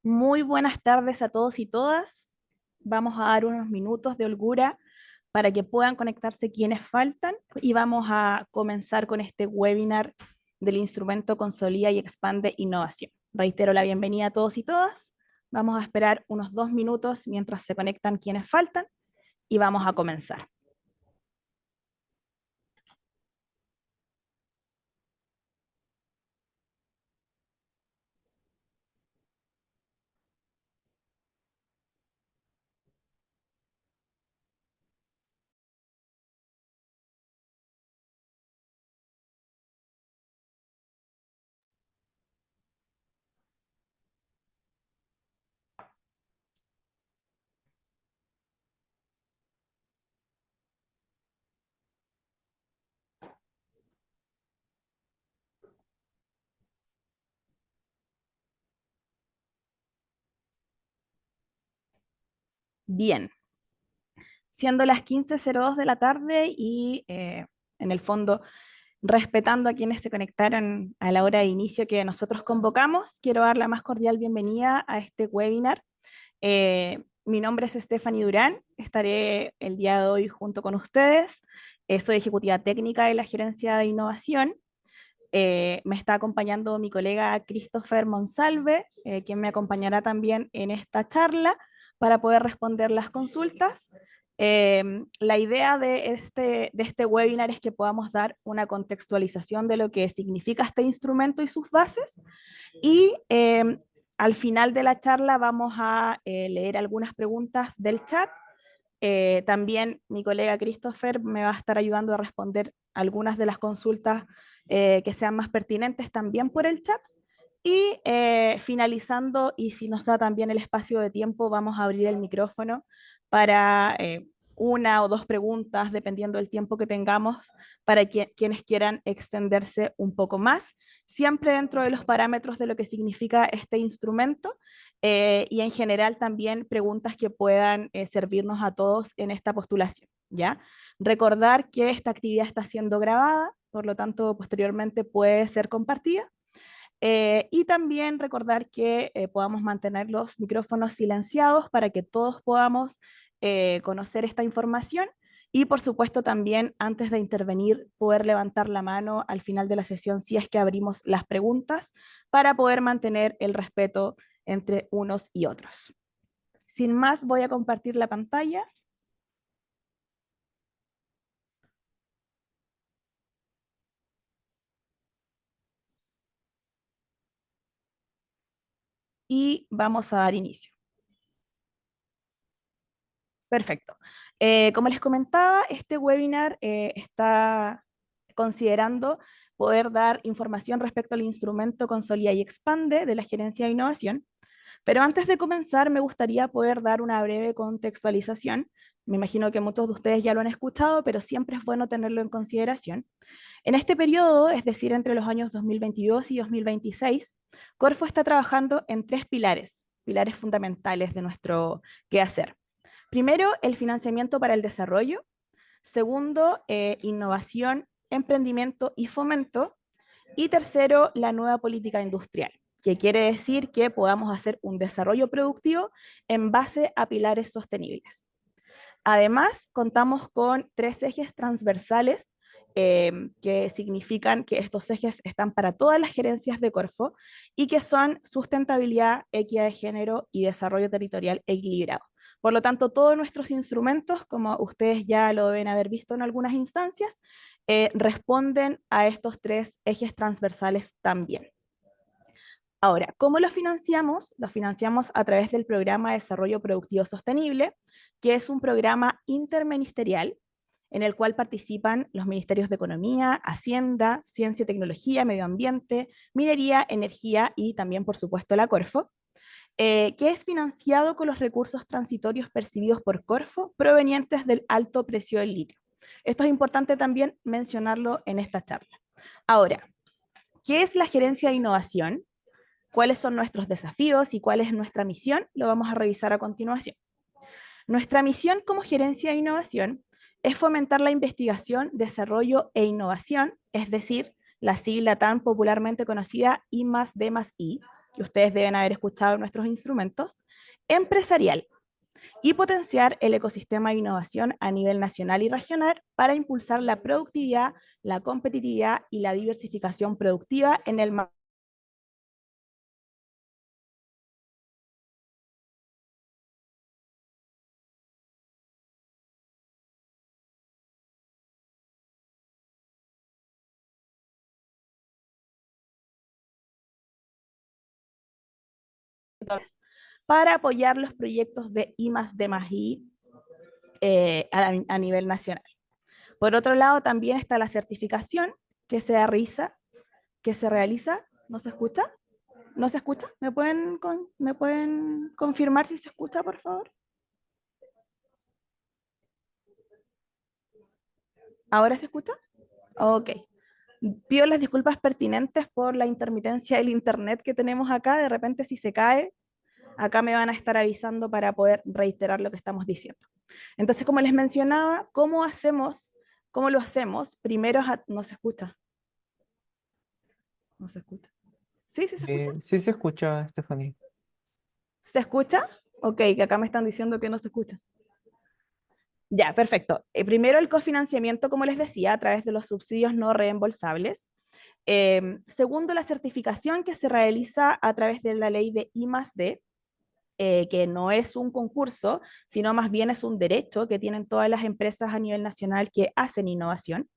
Muy buenas tardes a todos y todas. Vamos a dar unos minutos de holgura para que puedan conectarse quienes faltan y vamos a comenzar con este webinar del instrumento Consolida y Expande Innovación. Reitero la bienvenida a todos y todas. Vamos a esperar unos 2 minutos mientras se conectan quienes faltan y vamos a comenzar. Bien, siendo las 15:02 de la tarde y en el fondo respetando a quienes se conectaron a la hora de inicio que nosotros convocamos, quiero dar la más cordial bienvenida a este webinar. Mi nombre es Stephanie Durán, estaré el día de hoy junto con ustedes. Soy ejecutiva técnica de la Gerencia de Innovación. Me está acompañando mi colega Christopher Monsalve, quien me acompañará también en esta charla para poder responder las consultas. La idea de este webinar es que podamos dar una contextualización de lo que significa este instrumento y sus bases y al final de la charla vamos a leer algunas preguntas del chat. También mi colega Christopher me va a estar ayudando a responder algunas de las consultas que sean más pertinentes también por el chat. Y finalizando, y si nos da también el espacio de tiempo, vamos a abrir el micrófono para una o dos preguntas, dependiendo del tiempo que tengamos, para quienes quieran extenderse un poco más, siempre dentro de los parámetros de lo que significa este instrumento y en general también preguntas que puedan servirnos a todos en esta postulación, ¿ya? Recordar que esta actividad está siendo grabada, por lo tanto, posteriormente puede ser compartida. Y también recordar que podamos mantener los micrófonos silenciados para que todos podamos conocer esta información y por supuesto también antes de intervenir poder levantar la mano al final de la sesión si es que abrimos las preguntas para poder mantener el respeto entre unos y otros. Sin más, voy a compartir la pantalla y vamos a dar inicio. Perfecto. Como les comentaba, este webinar está considerando poder dar información respecto al instrumento Consolida y Expande de la Gerencia de Innovación. Pero antes de comenzar, me gustaría poder dar una breve contextualización. Me imagino que muchos de ustedes ya lo han escuchado, pero siempre es bueno tenerlo en consideración. En este periodo, es decir, entre los años 2022 y 2026, Corfo está trabajando en tres pilares fundamentales de nuestro quehacer. Primero, el financiamiento para el desarrollo. Segundo, innovación, emprendimiento y fomento. Y tercero, la nueva política industrial, que quiere decir que podamos hacer un desarrollo productivo en base a pilares sostenibles. Además, contamos con tres ejes transversales que significan que estos ejes están para todas las gerencias de Corfo y que son sustentabilidad, equidad de género y desarrollo territorial equilibrado. Por lo tanto, todos nuestros instrumentos, como ustedes ya lo deben haber visto en algunas instancias, responden a estos tres ejes transversales también. Ahora, ¿cómo lo financiamos? Lo financiamos a través del Programa de Desarrollo Productivo Sostenible, que es un programa interministerial en el cual participan los ministerios de Economía, Hacienda, Ciencia y Tecnología, Medio Ambiente, Minería, Energía y también, por supuesto, la Corfo, que es financiado con los recursos transitorios percibidos por Corfo provenientes del alto precio del litio. Esto es importante también mencionarlo en esta charla. Ahora, ¿qué es la gerencia de innovación? ¿Cuáles son nuestros desafíos y cuál es nuestra misión? Lo vamos a revisar a continuación. Nuestra misión como gerencia de innovación es fomentar la investigación, desarrollo e innovación, es decir, la sigla tan popularmente conocida I+D+I, que ustedes deben haber escuchado en nuestros instrumentos, empresarial, y potenciar el ecosistema de innovación a nivel nacional y regional para impulsar la productividad, la competitividad y la diversificación productiva en el marco para apoyar los proyectos de I+D+I a nivel nacional. Por otro lado, también está la certificación que se realiza, ¿no se escucha? ¿No se escucha? ¿Me pueden confirmar si se escucha, por favor? ¿Ahora se escucha? Ok. Pido las disculpas pertinentes por la intermitencia del internet que tenemos acá. De repente, si se cae, acá me van a estar avisando para poder reiterar lo que estamos diciendo. Entonces, como les mencionaba, ¿cómo lo hacemos? Primero, no se escucha. No se escucha. ¿Sí? ¿Sí se escucha? Sí se escucha, Stephanie. ¿Se escucha? Ok, que acá me están diciendo que no se escucha. Ya, perfecto. Primero el cofinanciamiento, como les decía, a través de los subsidios no reembolsables. Segundo, la certificación que se realiza a través de la ley de I+D, que no es un concurso, sino más bien es un derecho que tienen todas las empresas a nivel nacional que hacen innovación.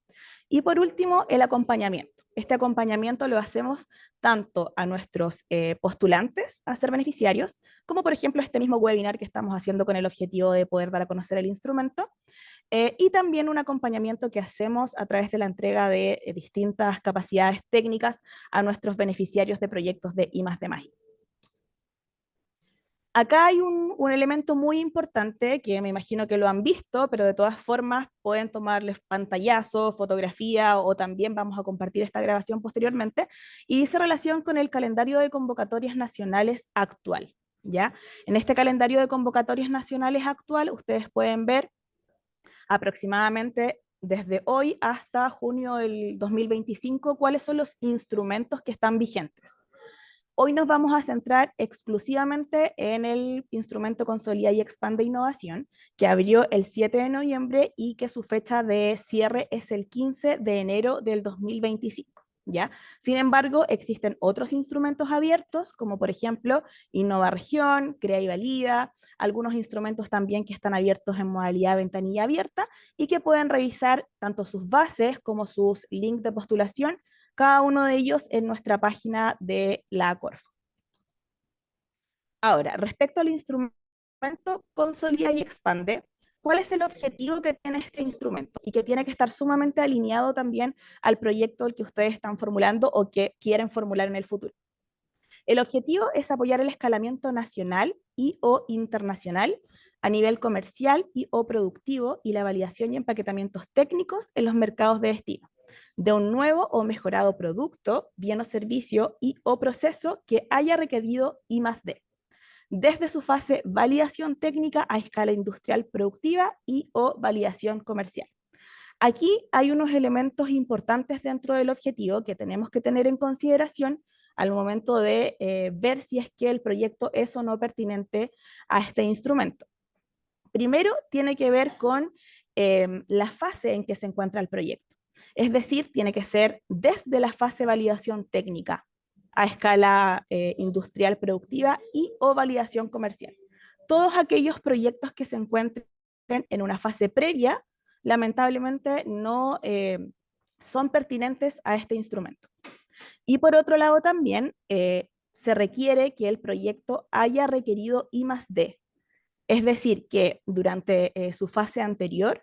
Y por último, el acompañamiento. Este acompañamiento lo hacemos tanto a nuestros postulantes a ser beneficiarios, como por ejemplo este mismo webinar que estamos haciendo con el objetivo de poder dar a conocer el instrumento, y también un acompañamiento que hacemos a través de la entrega de distintas capacidades técnicas a nuestros beneficiarios de proyectos de I+D+I. Acá hay un elemento muy importante que me imagino que lo han visto, pero de todas formas pueden tomarles pantallazo, fotografía o también vamos a compartir esta grabación posteriormente, y dice relación con el calendario de convocatorias nacionales actual, ¿ya? En este calendario de convocatorias nacionales actual ustedes pueden ver aproximadamente desde hoy hasta junio del 2025 cuáles son los instrumentos que están vigentes. Hoy nos vamos a centrar exclusivamente en el instrumento Consolida y Expande Innovación, que abrió el 7 de noviembre y que su fecha de cierre es el 15 de enero del 2025. ¿Ya? Sin embargo, existen otros instrumentos abiertos, como por ejemplo Innova Región, Crea y Valida, algunos instrumentos también que están abiertos en modalidad ventanilla abierta y que pueden revisar tanto sus bases como sus links de postulación, cada uno de ellos en nuestra página de la Corfo. Ahora, respecto al instrumento Consolida y Expande, ¿cuál es el objetivo que tiene este instrumento? Y que tiene que estar sumamente alineado también al proyecto al que ustedes están formulando o que quieren formular en el futuro. El objetivo es apoyar el escalamiento nacional y o internacional a nivel comercial y o productivo y la validación y empaquetamientos técnicos en los mercados de destino de un nuevo o mejorado producto, bien o servicio y o proceso que haya requerido I+D, desde su fase validación técnica a escala industrial productiva y o validación comercial. Aquí hay unos elementos importantes dentro del objetivo que tenemos que tener en consideración al momento de ver si es que el proyecto es o no pertinente a este instrumento. Primero, tiene que ver con la fase en que se encuentra el proyecto. Es decir, tiene que ser desde la fase de validación técnica a escala industrial productiva y o validación comercial. Todos aquellos proyectos que se encuentren en una fase previa, lamentablemente no son pertinentes a este instrumento. Y por otro lado también se requiere que el proyecto haya requerido I+D, es decir, que durante su fase anterior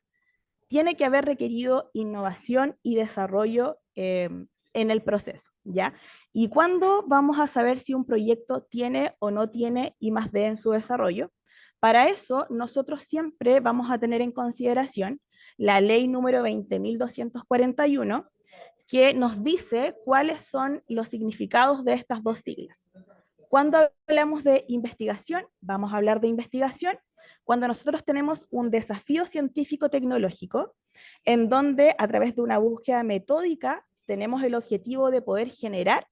tiene que haber requerido innovación y desarrollo en el proceso, ¿ya? ¿Y cuándo vamos a saber si un proyecto tiene o no tiene I+D en su desarrollo? Para eso, nosotros siempre vamos a tener en consideración la ley número 20.241, que nos dice cuáles son los significados de estas dos siglas. Cuando hablamos de investigación, vamos a hablar de investigación cuando nosotros tenemos un desafío científico-tecnológico en donde a través de una búsqueda metódica tenemos el objetivo de poder generar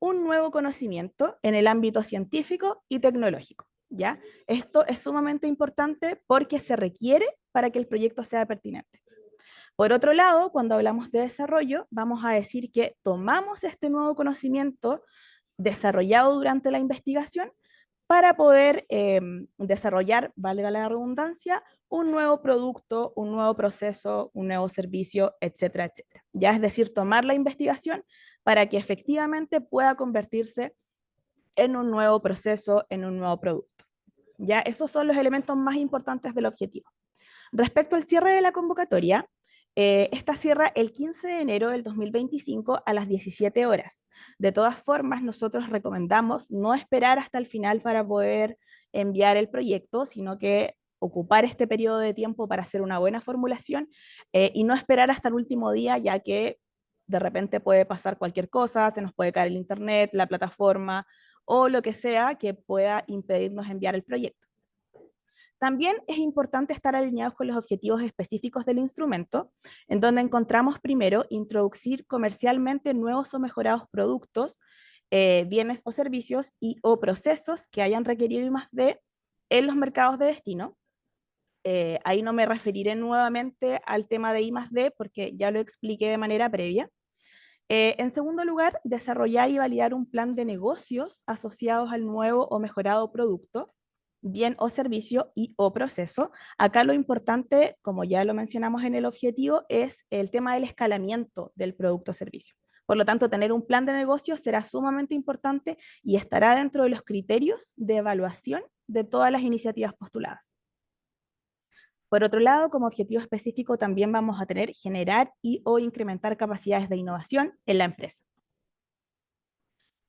un nuevo conocimiento en el ámbito científico y tecnológico, ¿ya? Esto es sumamente importante porque se requiere para que el proyecto sea pertinente. Por otro lado, cuando hablamos de desarrollo, vamos a decir que tomamos este nuevo conocimiento desarrollado durante la investigación para poder desarrollar, valga la redundancia, un nuevo producto, un nuevo proceso, un nuevo servicio, etcétera, etcétera. Ya es decir, tomar la investigación para que efectivamente pueda convertirse en un nuevo proceso, en un nuevo producto. Ya esos son los elementos más importantes del objetivo. Respecto al cierre de la convocatoria, esta cierra el 15 de enero del 2025 a las 17 horas. De todas formas, nosotros recomendamos no esperar hasta el final para poder enviar el proyecto, sino que ocupar este periodo de tiempo para hacer una buena formulación y no esperar hasta el último día, ya que de repente puede pasar cualquier cosa, se nos puede caer el internet, la plataforma o lo que sea que pueda impedirnos enviar el proyecto. También es importante estar alineados con los objetivos específicos del instrumento, en donde encontramos primero introducir comercialmente nuevos o mejorados productos, bienes o servicios y o procesos que hayan requerido I+D en los mercados de destino. Ahí no me referiré nuevamente al tema de I+D porque ya lo expliqué de manera previa. En segundo lugar, desarrollar y validar un plan de negocios asociados al nuevo o mejorado producto, bien o servicio y o proceso. Acá lo importante, como ya lo mencionamos en el objetivo, es el tema del escalamiento del producto o servicio. Por lo tanto, tener un plan de negocio será sumamente importante y estará dentro de los criterios de evaluación de todas las iniciativas postuladas. Por otro lado, como objetivo específico también vamos a tener generar y o incrementar capacidades de innovación en la empresa.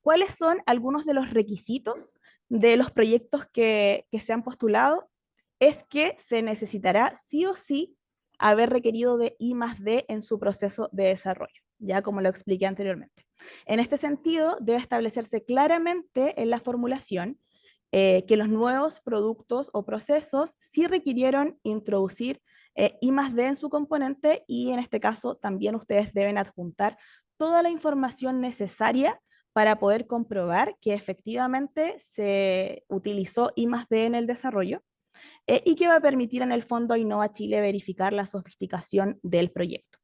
¿Cuáles son algunos de los requisitos de los proyectos que se han postulado? Es que se necesitará sí o sí haber requerido de I+D en su proceso de desarrollo, ya como lo expliqué anteriormente. En este sentido, debe establecerse claramente en la formulación que los nuevos productos o procesos sí requirieron introducir I+D en su componente y en este caso también ustedes deben adjuntar toda la información necesaria para poder comprobar que efectivamente se utilizó I+D en el desarrollo y que va a permitir en el fondo a Innova Chile verificar la sofisticación del proyecto.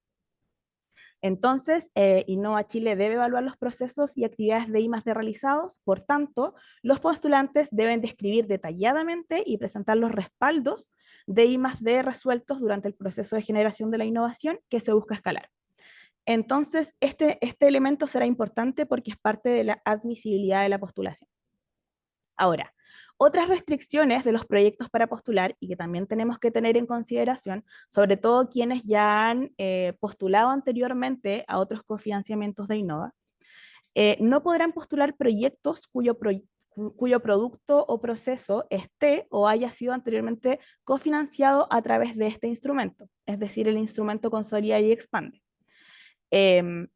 Entonces, Innova Chile debe evaluar los procesos y actividades de I+D realizados, por tanto, los postulantes deben describir detalladamente y presentar los respaldos de I+D resueltos durante el proceso de generación de la innovación que se busca escalar. Entonces, este elemento será importante porque es parte de la admisibilidad de la postulación. Ahora, otras restricciones de los proyectos para postular y que también tenemos que tener en consideración, sobre todo quienes ya han postulado anteriormente a otros cofinanciamientos de Innova, no podrán postular proyectos cuyo producto o proceso esté o haya sido anteriormente cofinanciado a través de este instrumento, es decir, el instrumento Consolida y Expande.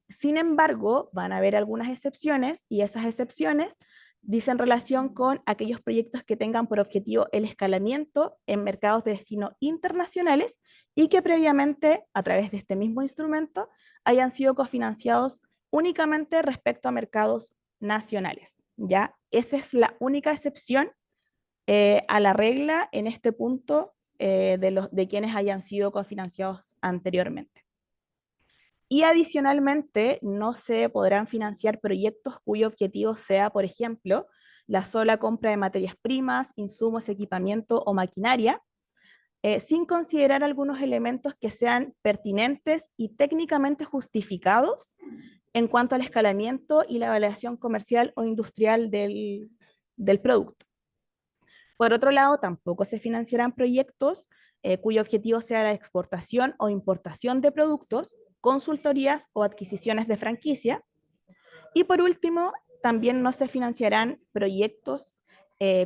Sin embargo, van a haber algunas excepciones y esas excepciones dicen relación con aquellos proyectos que tengan por objetivo el escalamiento en mercados de destino internacionales y que previamente, a través de este mismo instrumento, hayan sido cofinanciados únicamente respecto a mercados nacionales. ¿Ya? Esa es la única excepción a la regla en este punto de quienes hayan sido cofinanciados anteriormente. Y adicionalmente, no se podrán financiar proyectos cuyo objetivo sea, por ejemplo, la sola compra de materias primas, insumos, equipamiento o maquinaria, sin considerar algunos elementos que sean pertinentes y técnicamente justificados en cuanto al escalamiento y la validación comercial o industrial del producto. Por otro lado, tampoco se financiarán proyectos cuyo objetivo sea la exportación o importación de productos, consultorías o adquisiciones de franquicia. Y por último, también no se financiarán proyectos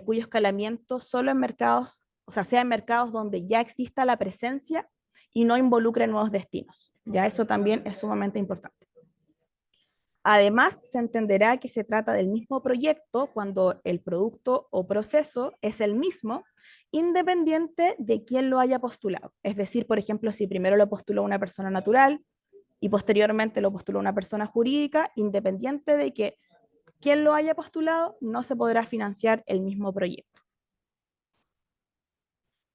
cuyo escalamiento solo en mercados, o sea en mercados donde ya exista la presencia y no involucre nuevos destinos. Ya eso también es sumamente importante. Además, se entenderá que se trata del mismo proyecto cuando el producto o proceso es el mismo, independiente de quién lo haya postulado. Es decir, por ejemplo, si primero lo postuló una persona natural y posteriormente lo postuló una persona jurídica, independiente de que quien lo haya postulado no se podrá financiar el mismo proyecto.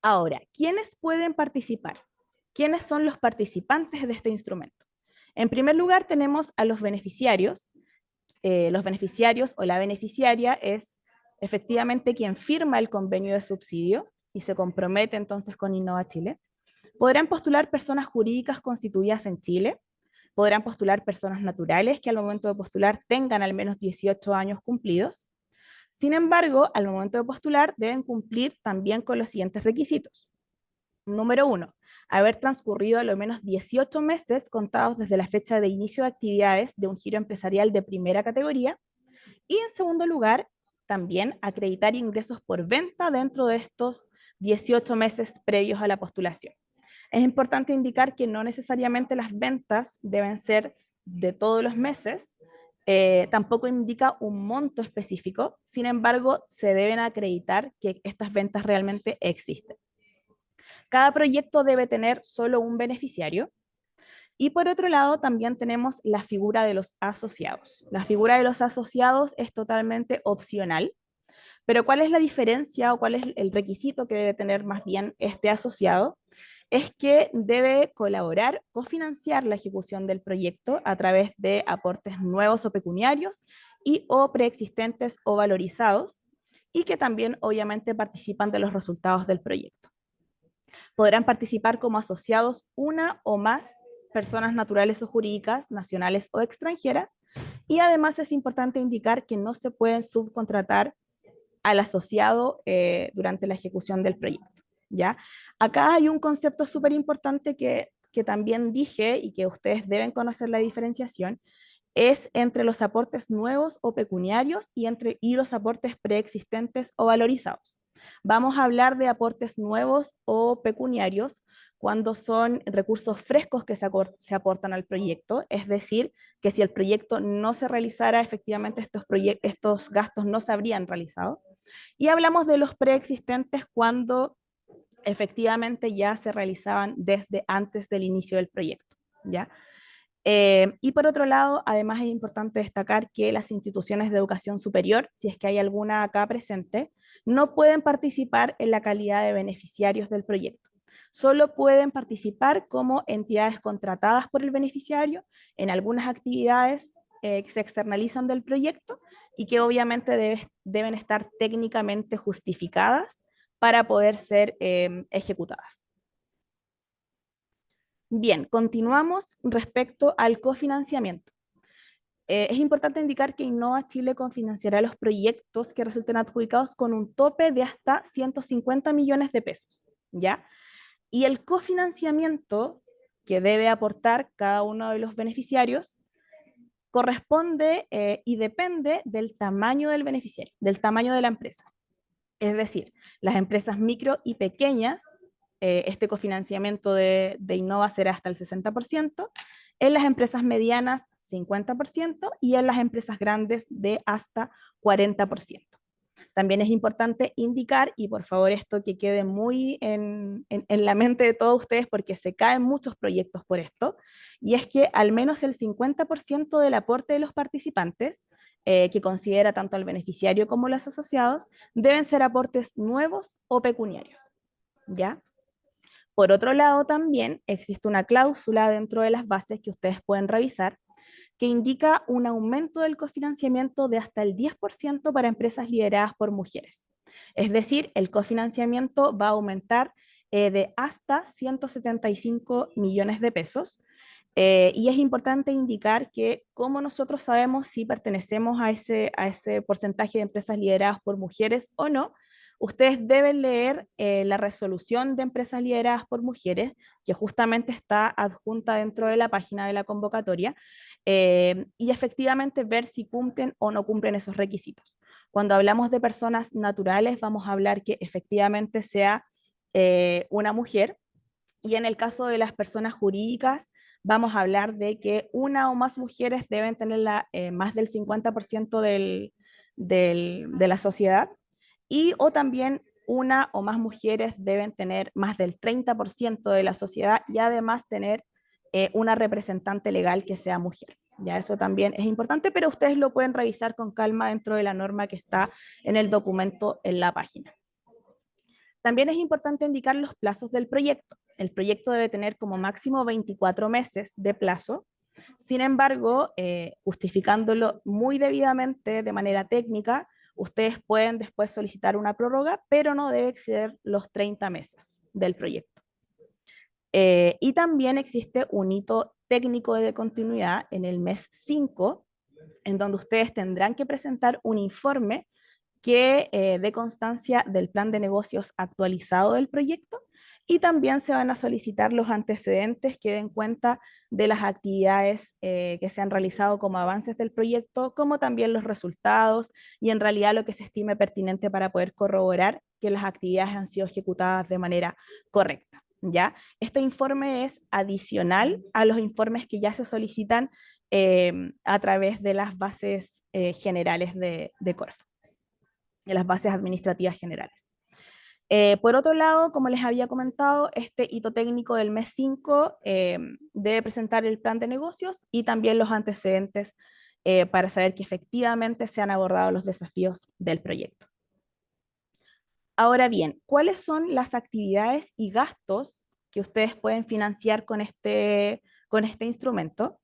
Ahora, ¿quiénes pueden participar? ¿Quiénes son los participantes de este instrumento? En primer lugar, tenemos a los beneficiarios. Los beneficiarios o la beneficiaria es efectivamente quien firma el convenio de subsidio y se compromete entonces con Innova Chile. Podrán postular personas jurídicas constituidas en Chile, podrán postular personas naturales que al momento de postular tengan al menos 18 años cumplidos. Sin embargo, al momento de postular deben cumplir también con los siguientes requisitos. Número 1, haber transcurrido al menos 18 meses contados desde la fecha de inicio de actividades de un giro empresarial de primera categoría. Y en segundo lugar, también acreditar ingresos por venta dentro de estos 18 meses previos a la postulación. Es importante indicar que no necesariamente las ventas deben ser de todos los meses, tampoco indica un monto específico, sin embargo, se deben acreditar que estas ventas realmente existen. Cada proyecto debe tener solo un beneficiario. Y por otro lado, también tenemos la figura de los asociados. La figura de los asociados es totalmente opcional, pero ¿cuál es la diferencia o cuál es el requisito que debe tener más bien este asociado? Es que debe colaborar, cofinanciar la ejecución del proyecto a través de aportes nuevos o pecuniarios y o preexistentes o valorizados, y que también obviamente participan de los resultados del proyecto. Podrán participar como asociados una o más personas naturales o jurídicas, nacionales o extranjeras, y además es importante indicar que no se pueden subcontratar al asociado durante la ejecución del proyecto. ¿Ya? Acá hay un concepto súper importante que también dije y que ustedes deben conocer la diferenciación, es entre los aportes nuevos o pecuniarios y los aportes preexistentes o valorizados. Vamos a hablar de aportes nuevos o pecuniarios cuando son recursos frescos que se aportan al proyecto, es decir, que si el proyecto no se realizara, efectivamente estos gastos no se habrían realizado. Y hablamos de los preexistentes cuando efectivamente ya se realizaban desde antes del inicio del proyecto, ¿ya? Y por otro lado, además es importante destacar que las instituciones de educación superior, si es que hay alguna acá presente, no pueden participar en la calidad de beneficiarios del proyecto. Solo pueden participar como entidades contratadas por el beneficiario en algunas actividades que se externalizan del proyecto y que obviamente deben estar técnicamente justificadas para poder ser ejecutadas. Bien, continuamos respecto al cofinanciamiento. Es importante indicar que Innova Chile cofinanciará los proyectos que resulten adjudicados con un tope de hasta 150 millones de pesos, ¿ya? Y el cofinanciamiento que debe aportar cada uno de los beneficiarios corresponde y depende del tamaño del beneficiario, del tamaño de la empresa. Es decir, las empresas micro y pequeñas, este cofinanciamiento de Innova será hasta el 60%, en las empresas medianas 50% y en las empresas grandes de hasta 40%. También es importante indicar, y por favor esto que quede muy en la mente de todos ustedes porque se caen muchos proyectos por esto, y es que al menos el 50% del aporte de los participantes, que considera tanto el beneficiario como los asociados, deben ser aportes nuevos o pecuniarios, ¿ya? Por otro lado, también existe una cláusula dentro de las bases que ustedes pueden revisar que indica un aumento del cofinanciamiento de hasta el 10% para empresas lideradas por mujeres. Es decir, el cofinanciamiento va a aumentar de hasta 175 millones de pesos. Y es importante indicar que como nosotros sabemos si pertenecemos a ese porcentaje de empresas lideradas por mujeres o no, ustedes deben leer la resolución de empresas lideradas por mujeres, que justamente está adjunta dentro de la página de la convocatoria, y efectivamente ver si cumplen o no cumplen esos requisitos. Cuando hablamos de personas naturales, vamos a hablar que efectivamente sea una mujer, y en el caso de las personas jurídicas, vamos a hablar de que una o más mujeres deben tener más del 50% de la sociedad, y o también una o más mujeres deben tener más del 30% de la sociedad y además tener una representante legal que sea mujer. Ya eso también es importante, pero ustedes lo pueden revisar con calma dentro de la norma que está en el documento en la página. También es importante indicar los plazos del proyecto. El proyecto debe tener como máximo 24 meses de plazo. Sin embargo, justificándolo muy debidamente de manera técnica, ustedes pueden después solicitar una prórroga, pero no debe exceder los 30 meses del proyecto. Y también existe un hito técnico de continuidad en el mes 5, en donde ustedes tendrán que presentar un informe que dé constancia del plan de negocios actualizado del proyecto, y también se van a solicitar los antecedentes que den cuenta de las actividades que se han realizado como avances del proyecto, como también los resultados y en realidad lo que se estime pertinente para poder corroborar que las actividades han sido ejecutadas de manera correcta. ¿Ya? Este informe es adicional a los informes que ya se solicitan a través de las bases generales de Corfo, de las bases administrativas generales. Por otro lado, como les había comentado, este hito técnico del mes 5 debe presentar el plan de negocios y también los antecedentes para saber que efectivamente se han abordado los desafíos del proyecto. Ahora bien, ¿cuáles son las actividades y gastos que ustedes pueden financiar con este instrumento?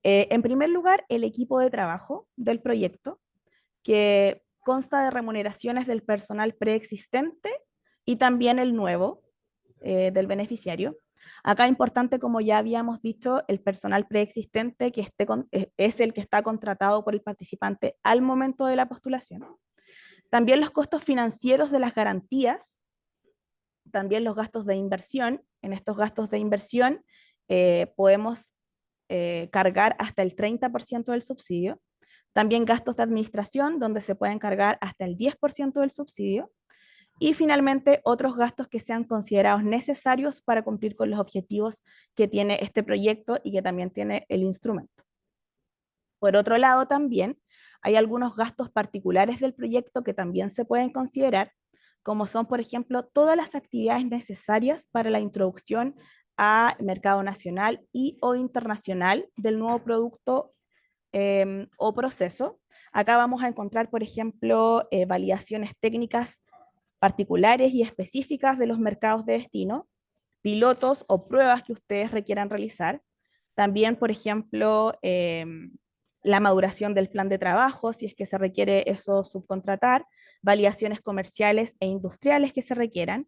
En primer lugar, el equipo de trabajo del proyecto, que consta de remuneraciones del personal preexistente y también el nuevo del beneficiario. Acá importante, como ya habíamos dicho, el personal preexistente es el que está contratado por el participante al momento de la postulación. También los costos financieros de las garantías, también los gastos de inversión. En estos gastos de inversión podemos cargar hasta el 30% del subsidio. También gastos de administración, donde se pueden cargar hasta el 10% del subsidio. Y finalmente, otros gastos que sean considerados necesarios para cumplir con los objetivos que tiene este proyecto y que también tiene el instrumento. Por otro lado, también hay algunos gastos particulares del proyecto que también se pueden considerar, como son, por ejemplo, todas las actividades necesarias para la introducción a mercado nacional y o internacional del nuevo producto o proceso. Acá vamos a encontrar, por ejemplo, validaciones técnicas particulares y específicas de los mercados de destino, pilotos o pruebas que ustedes requieran realizar. También, por ejemplo, la maduración del plan de trabajo, si es que se requiere eso subcontratar, validaciones comerciales e industriales que se requieran,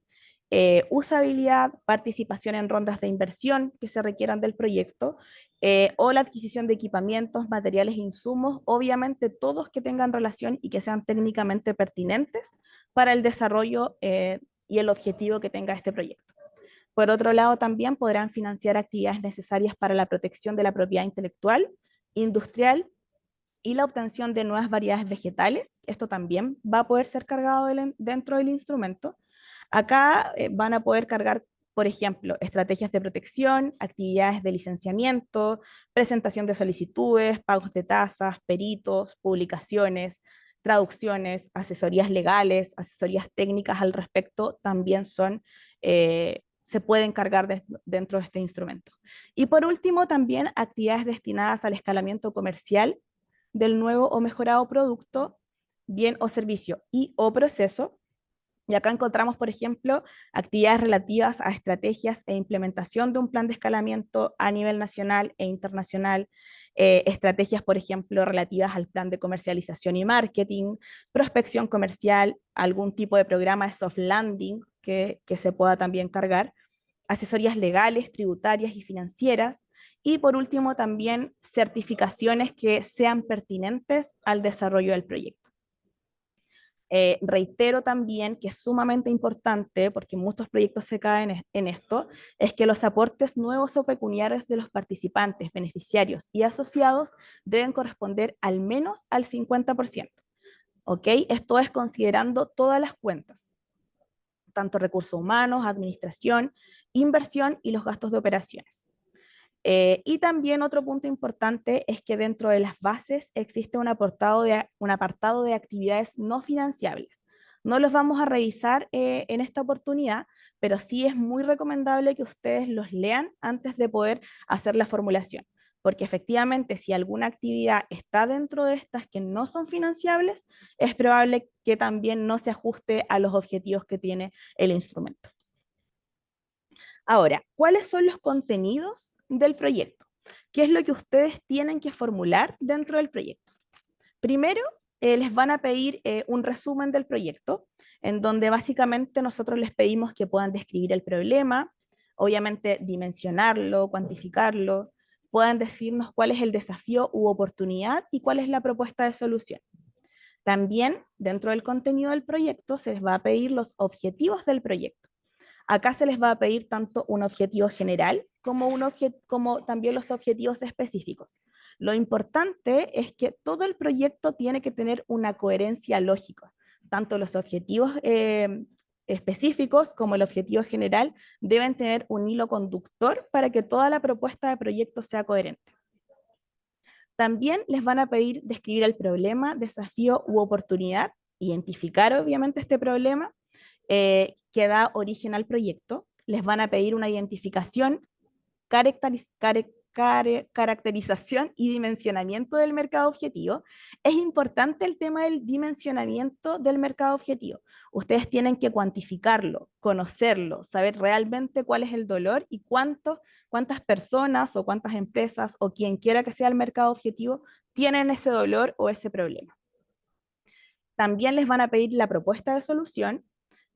usabilidad, participación en rondas de inversión que se requieran del proyecto, o la adquisición de equipamientos, materiales e insumos, obviamente todos que tengan relación y que sean técnicamente pertinentes para el desarrollo y el objetivo que tenga este proyecto. Por otro lado, también podrán financiar actividades necesarias para la protección de la propiedad intelectual, industrial y la obtención de nuevas variedades vegetales. Esto también va a poder ser cargado dentro del instrumento. Acá van a poder cargar, por ejemplo, estrategias de protección, actividades de licenciamiento, presentación de solicitudes, pagos de tasas, peritos, publicaciones, traducciones, asesorías legales, asesorías técnicas al respecto, también se pueden cargar dentro de este instrumento. Y por último, también actividades destinadas al escalamiento comercial del nuevo o mejorado producto, bien o servicio y o proceso. Y acá encontramos, por ejemplo, actividades relativas a estrategias e implementación de un plan de escalamiento a nivel nacional e internacional, estrategias, por ejemplo, relativas al plan de comercialización y marketing, prospección comercial, algún tipo de programa de soft landing que se pueda también cargar, asesorías legales, tributarias y financieras, y por último también certificaciones que sean pertinentes al desarrollo del proyecto. Reitero también que es sumamente importante, porque muchos proyectos se caen en esto, es que los aportes nuevos o pecuniarios de los participantes, beneficiarios y asociados deben corresponder al menos al 50%. ¿Ok? Esto es considerando todas las cuentas, tanto recursos humanos, administración, inversión y los gastos de operaciones. Y también otro punto importante es que dentro de las bases existe un apartado de actividades no financiables. No los vamos a revisar en esta oportunidad, pero sí es muy recomendable que ustedes los lean antes de poder hacer la formulación, porque efectivamente si alguna actividad está dentro de estas que no son financiables, es probable que también no se ajuste a los objetivos que tiene el instrumento. Ahora, ¿cuáles son los contenidos del proyecto? ¿Qué es lo que ustedes tienen que formular dentro del proyecto? Primero, les van a pedir un resumen del proyecto, en donde básicamente nosotros les pedimos que puedan describir el problema, obviamente dimensionarlo, cuantificarlo, puedan decirnos cuál es el desafío u oportunidad y cuál es la propuesta de solución. También, dentro del contenido del proyecto, se les va a pedir los objetivos del proyecto. Acá se les va a pedir tanto un objetivo general como también los objetivos específicos. Lo importante es que todo el proyecto tiene que tener una coherencia lógica. Tanto los objetivos específicos como el objetivo general deben tener un hilo conductor para que toda la propuesta de proyecto sea coherente. También les van a pedir describir el problema, desafío u oportunidad, identificar obviamente este problema que da origen al proyecto. Les van a pedir una identificación, caracterización y dimensionamiento del mercado objetivo. Es importante el tema del dimensionamiento del mercado objetivo. Ustedes tienen que cuantificarlo, conocerlo, saber realmente cuál es el dolor y cuántas personas o cuántas empresas o quien quiera que sea el mercado objetivo tienen ese dolor o ese problema. También les van a pedir la propuesta de solución,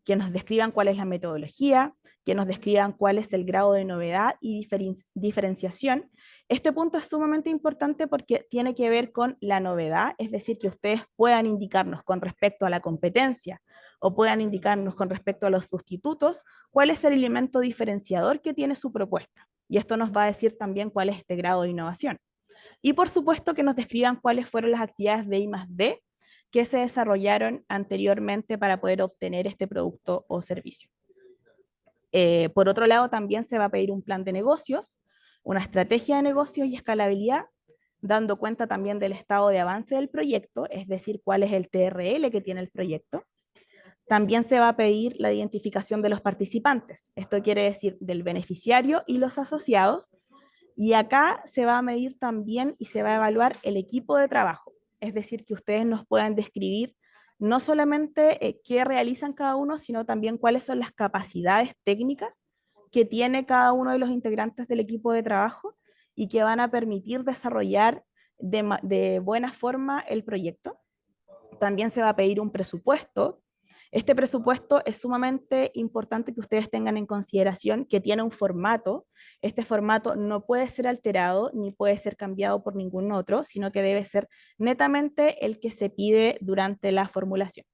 que nos describan cuál es la metodología, que nos describan cuál es el grado de novedad y diferenciación. Este punto es sumamente importante porque tiene que ver con la novedad, es decir, que ustedes puedan indicarnos con respecto a la competencia o puedan indicarnos con respecto a los sustitutos cuál es el elemento diferenciador que tiene su propuesta. Y esto nos va a decir también cuál es este grado de innovación. Y por supuesto que nos describan cuáles fueron las actividades de I+D que se desarrollaron anteriormente para poder obtener este producto o servicio. Por otro lado, también se va a pedir un plan de negocios, una estrategia de negocios y escalabilidad, dando cuenta también del estado de avance del proyecto, es decir, cuál es el TRL que tiene el proyecto. También se va a pedir la identificación de los participantes, esto quiere decir del beneficiario y los asociados, y acá se va a medir también y se va a evaluar el equipo de trabajo, es decir, que ustedes nos puedan describir no solamente qué realizan cada uno, sino también cuáles son las capacidades técnicas que tiene cada uno de los integrantes del equipo de trabajo y que van a permitir desarrollar de buena forma el proyecto. También se va a pedir un presupuesto. Este presupuesto es sumamente importante que ustedes tengan en consideración que tiene un formato. Este formato no puede ser alterado ni puede ser cambiado por ningún otro, sino que debe ser netamente el que se pide durante la formulación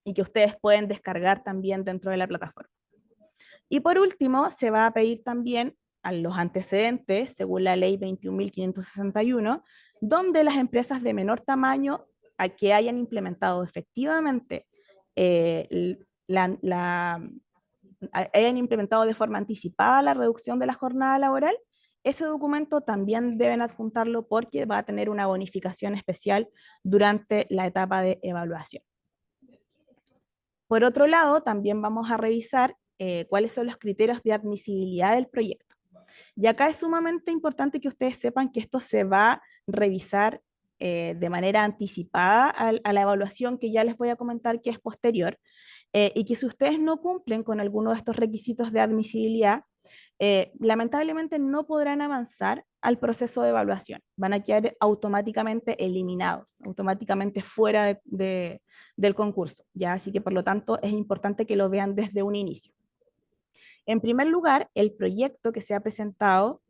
y que ustedes pueden descargar también dentro de la plataforma. Y por último, se va a pedir también a los antecedentes, según la ley 21.561, donde las empresas de menor tamaño a que hayan implementado efectivamente hayan implementado de forma anticipada la reducción de la jornada laboral, ese documento también deben adjuntarlo porque va a tener una bonificación especial durante la etapa de evaluación. Por otro lado, también vamos a revisar cuáles son los criterios de admisibilidad del proyecto. Y acá es sumamente importante que ustedes sepan que esto se va a revisar de manera anticipada a la evaluación que ya les voy a comentar que es posterior, y que si ustedes no cumplen con alguno de estos requisitos de admisibilidad, lamentablemente no podrán avanzar al proceso de evaluación. Van a quedar automáticamente eliminados, automáticamente fuera del concurso. ¿Ya? Así que por lo tanto es importante que lo vean desde un inicio. En primer lugar, el proyecto que se ha presentado,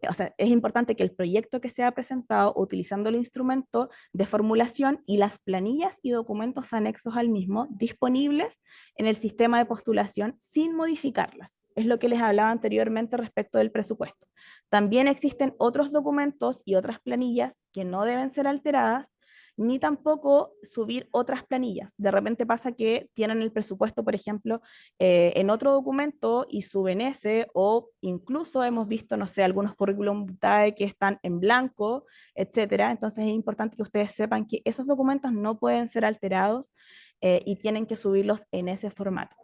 o sea, es importante que el proyecto que se ha presentado utilizando el instrumento de formulación y las planillas y documentos anexos al mismo disponibles en el sistema de postulación sin modificarlas. Es lo que les hablaba anteriormente respecto del presupuesto. También existen otros documentos y otras planillas que no deben ser alteradas, ni tampoco subir otras planillas. De repente pasa que tienen el presupuesto, por ejemplo, en otro documento y suben ese, o incluso hemos visto, no sé, algunos currículum vitae que están en blanco, etcétera. Entonces es importante que ustedes sepan que esos documentos no pueden ser alterados y tienen que subirlos en ese formato.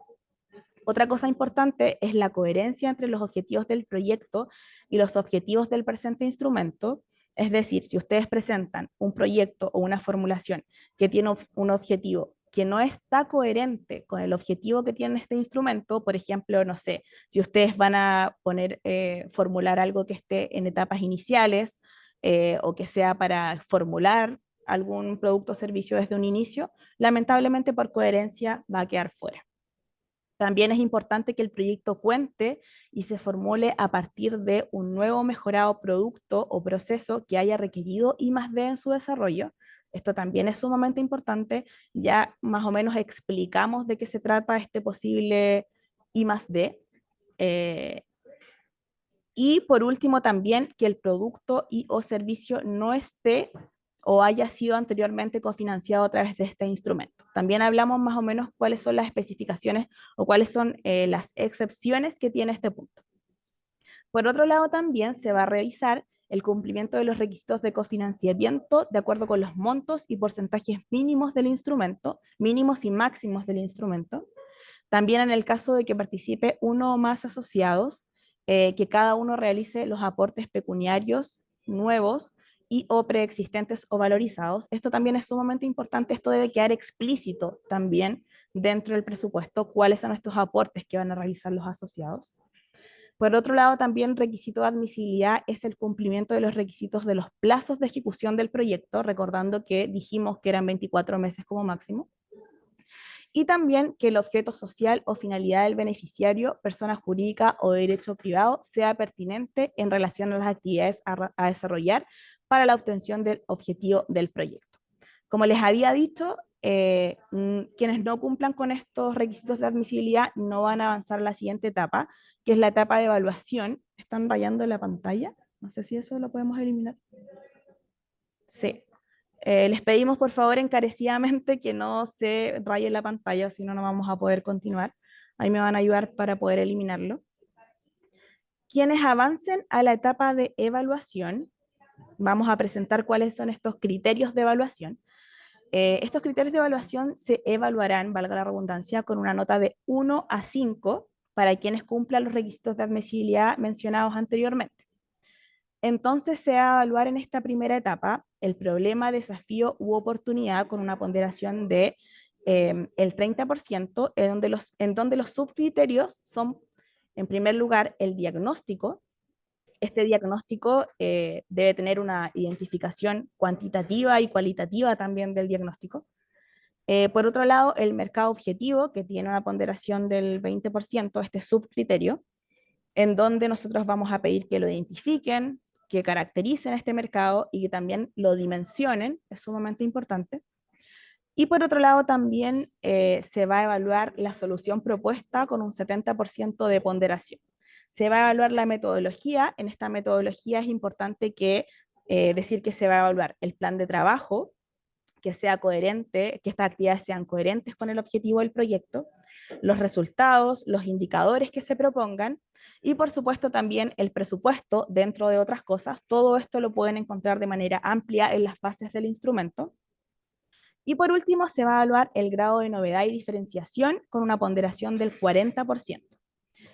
Otra cosa importante es la coherencia entre los objetivos del proyecto y los objetivos del presente instrumento. Es decir, si ustedes presentan un proyecto o una formulación que tiene un objetivo que no está coherente con el objetivo que tiene este instrumento, por ejemplo, no sé, si ustedes van a formular algo que esté en etapas iniciales o que sea para formular algún producto o servicio desde un inicio, lamentablemente por coherencia va a quedar fuera. También es importante que el proyecto cuente y se formule a partir de un nuevo mejorado producto o proceso que haya requerido I+D en su desarrollo. Esto también es sumamente importante. Ya más o menos explicamos de qué se trata este posible I+D. Eh, y por último también que el producto y o servicio no esté o haya sido anteriormente cofinanciado a través de este instrumento. También hablamos más o menos cuáles son las especificaciones o cuáles son las excepciones que tiene este punto. Por otro lado, también se va a revisar el cumplimiento de los requisitos de cofinanciamiento de acuerdo con los montos y porcentajes mínimos del instrumento, mínimos y máximos del instrumento. También en el caso de que participe uno o más asociados, que cada uno realice los aportes pecuniarios nuevos y o preexistentes o valorizados. Esto también es sumamente importante, esto debe quedar explícito también dentro del presupuesto, cuáles son estos aportes que van a realizar los asociados. Por otro lado, también requisito de admisibilidad es el cumplimiento de los requisitos de los plazos de ejecución del proyecto, recordando que dijimos que eran 24 meses como máximo. Y también que el objeto social o finalidad del beneficiario, persona jurídica o de derecho privado, sea pertinente en relación a las actividades a desarrollar para la obtención del objetivo del proyecto. Como les había dicho, quienes no cumplan con estos requisitos de admisibilidad no van a avanzar a la siguiente etapa, que es la etapa de evaluación. ¿Están rayando la pantalla? No sé si eso lo podemos eliminar. Sí. Les pedimos por favor encarecidamente que no se raye la pantalla, si no, no vamos a poder continuar. Ahí me van a ayudar para poder eliminarlo. Quienes avancen a la etapa de evaluación, vamos a presentar cuáles son estos criterios de evaluación. Estos criterios de evaluación se evaluarán, valga la redundancia, con una nota de 1 a 5 para quienes cumplan los requisitos de admisibilidad mencionados anteriormente. Entonces se va a evaluar en esta primera etapa el problema, desafío u oportunidad con una ponderación de el 30%, en donde los subcriterios son, en primer lugar, el diagnóstico. Este diagnóstico debe tener una identificación cuantitativa y cualitativa también del diagnóstico. Por otro lado, el mercado objetivo, que tiene una ponderación del 20%, este subcriterio, en donde nosotros vamos a pedir que lo identifiquen, que caractericen este mercado y que también lo dimensionen, es sumamente importante. Y por otro lado también se va a evaluar la solución propuesta con un 70% de ponderación. Se va a evaluar la metodología. En esta metodología es importante decir que se va a evaluar el plan de trabajo, que sea coherente, que estas actividades sean coherentes con el objetivo del proyecto, los resultados, los indicadores que se propongan y por supuesto también el presupuesto dentro de otras cosas. Todo esto lo pueden encontrar de manera amplia en las bases del instrumento. Y por último se va a evaluar el grado de novedad y diferenciación con una ponderación del 40%.